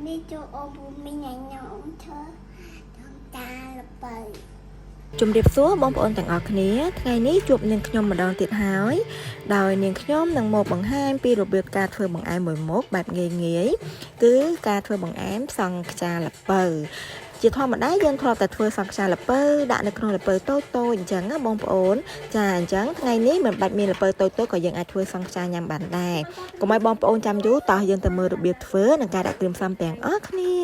នេះចូលអូប៊ូមីញ៉ាញ៉ងធ្វើតាលបើជំរាបសួរបងប្អូនទាំងអស់គ្នាថ្ងៃនេះជួបនាងខ្ញុំម្ដងទៀតហើយដោយនាងខ្ញុំនឹងមកបង្ហាញពីរបៀបការធ្វើបង្អែមមួយមុខបែបងាយៗគឺការធ្វើបង្អែមសង់ខ្យាល្ពៅជាធម្មតាយើងធ្លាប់តែធ្វើសង់ខ្យាល្ពៅដាក់នៅក្នុងល្ពៅតូចៗអញ្ចឹងណាបងប្អូនចាអញ្ចឹងថ្ងៃនេះមិនបាច់មានល្ពៅតូចៗក៏យើងអាចធ្វើសង់ខ្យាញ៉ាំបានដែរកុំឲ្យបងប្អូនចាំយូរតោះយើងទៅមើលរបៀបធ្វើនិងការដាក់គ្រឿងផ្សំទាំងអស់គ្នា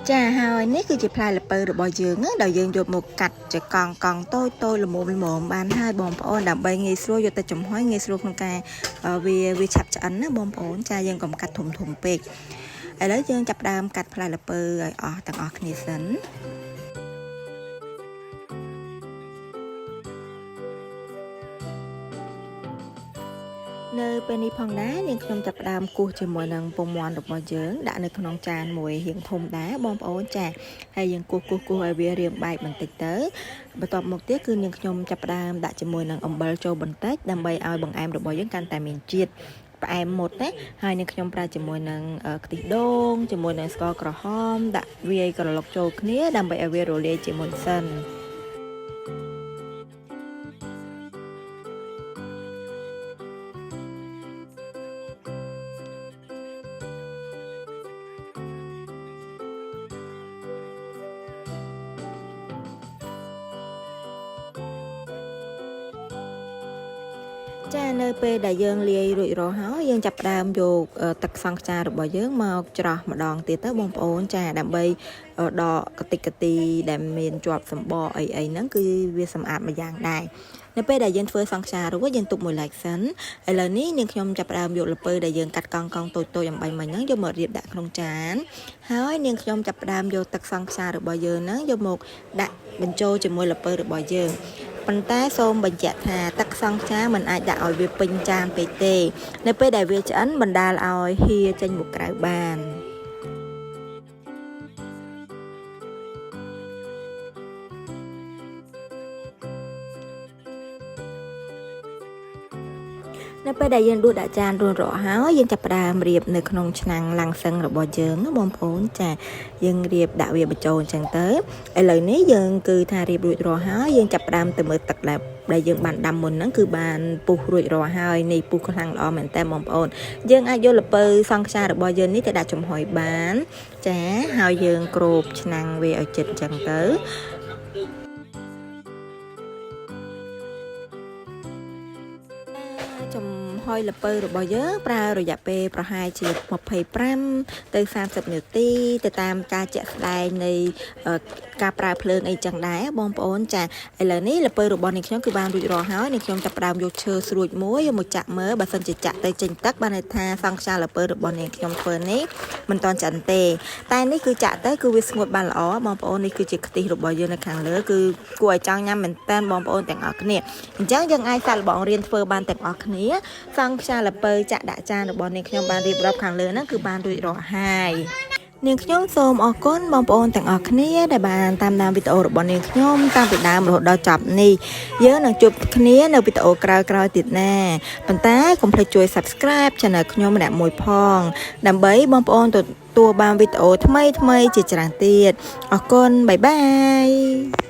ចាហើយនេះគឺជាផ្លែល្ពៅរបស់យើងដែលយើងយកមកកាត់ជាកង់តូចល្មមបានហើយបងប្អូនដើម្បីងាយស្រួលយកទៅចំហុយងាយស្រួលក្នុងការវាឆាប់ឆ្អិនណាបងប្អូនចាយើងកុំកាត់ធំពេកឥឡូវយើងចាប់ផ្ដើមកាត់ផ្លែល្ពៅឲ្យអស់ទាំងអស់គ្នាសិននៅពេលនេះផងដែរនាងខ្ញុំចាប់ផ្ដើមគោះជាមួយនឹងពងមាន់របស់យើងដាក់នៅក្នុងចានមួយរៀងធំដែរបងប្អូនចាហើយយើងគោះឲ្យវារៀងបែកបន្តិចទៅបន្ទាប់មកទៀតគឺនាងខ្ញុំចាប់ផ្ដើមដាក់ជាមួយនឹងអំបិលចូលបន្តិចដើម្បីឲ្យបង្អែមរបស់យើងកាន់តែមានជាតិផ្អែមមុតណាហើយនាងខ្ញុំប្រើជាមួយនឹងខ្ទិះដូងជាមួយនឹងស្ករក្រហមដាក់វាយក្រឡុកចូលគ្នាដើម្បីឲ្យវារលាយជាមួយសិនចានៅពេលដែលយើងលាយរួចរាល់ហើយយើងចាប់ផ្ដើមយកទឹកសង្ខ្យារបស់យើងមកច្រោះម្ដងទៀតទៅបងប្អូនចាដើម្បីដកកតិកទីដែលមានជាប់សម្បកអីហ្នឹងគឺវាសម្អាតម្យ៉ាងដែរនៅពេលដែលយើងធ្វើសង្ខ្យារួចយើងទុកមួយឡែកសិនឥឡូវនេះនាងខ្ញុំចាប់ផ្ដើមយកល្ពៅដែលយើងកាត់កង់តូចអំបីមិញហ្នឹងយកមករៀបដាក់ក្នុងចានហើយនាងខ្ញុំចាប់ផ្ដើមយកទឹកសង្ខ្យារបស់យើងហ្នឹងយកមកដាក់បញ្ចូលជាមួយល្ពៅរបស់យើងប៉ុន្តែសូមបញ្ជាក់ថាទឹកសង្ខ្យាមិនអាចដាក់ឲ្យវាពេញចានពេកទេនៅពេលដែលវាឆ្អិនបណ្ដាលឲ្យហៀចេញមកក្រៅបាននៅពេលដែលយើងដួសដាក់ចានរួចរាល់ហើយយើងចាប់ផ្ដើមរៀបនៅក្នុងឆ្នាំងឡាំងសឹងរបស់យើងណាបងប្អូនចាយើងរៀបដាក់វាបញ្ចូលអញ្ចឹងទៅឥឡូវនេះយើងគឺថារៀបរួចរាល់ហើយយើងចាប់ផ្ដើមទៅមើលទឹកដែលយើងបានដាំមុនហ្នឹងគឺបានពុះរួចរាល់ហើយនេះពុះខ្លាំងល្អមែនតើបងប្អូនយើងអាចយកល្ពៅសង្ខ្យារបស់យើងនេះទៅដាក់ចំហុយបានចាហើយយើងគ្របឆ្នាំងវាឲ្យជិតអញ្ចឹងទៅចំហុយល្ពៅរបស់យើងប្រើរយៈពេលប្រហែលជា25ទៅ30នាទីទៅតាមការជាក់ស្ដែងនៃការប្រើភ្លើងអីចឹងដែរបងប្អូនចាឥឡូវនេះល្ពៅរបស់នាងខ្ញុំគឺបានរួចរាល់ហើយនាងខ្ញុំចាប់ផ្ដើមយកឈើស្រួចមួយយកមកចាក់មើលបើសិនជាចាក់ទៅចេញទឹកបានន័យថាសង្ខ្យាល្ពៅរបស់នាងខ្ញុំធ្វើនេះមិនទាន់ឆ្អិនទេតែនេះគឺចាក់ទៅគឺវាស្ងួតបានល្អបងប្អូននេះគឺជាខ្ទិះរបស់យើងនៅខាងលើគឺគួរឲ្យចង់ញ៉ាំមែនតើបងប្អូនទាំងអស់គ្នាអញ្ចឹងយើងអាចសាកល្បងរៀនធ្វើបានទាំងអស់គ្នាសង្ខ្យាល្ពៅចាក់ដាក់ចានរបស់នាងខ្ញុំបានរៀបរាប់ខាងលើហ្នឹងគឺបានរួចរាល់ហើយនាងខ្ញុំសូមអរគុណបងប្អូនទាំងអស់គ្នាដែលបានតាមដានវីដេអូរបស់នាងខ្ញុំតាំងពីដើមរហូតដល់ចប់នេះយើងនឹងជួបគ្នានៅវីដេអូក្រោយៗទៀតណាប៉ុន្តែកុំភ្លេចជួយ Subscribe Channel ខ្ញុំម្នាក់មួយផងដើម្បីបងប្អូនទទួលបានវីដេអូថ្មីជាច្រើនទៀតអរគុណបាយបាយ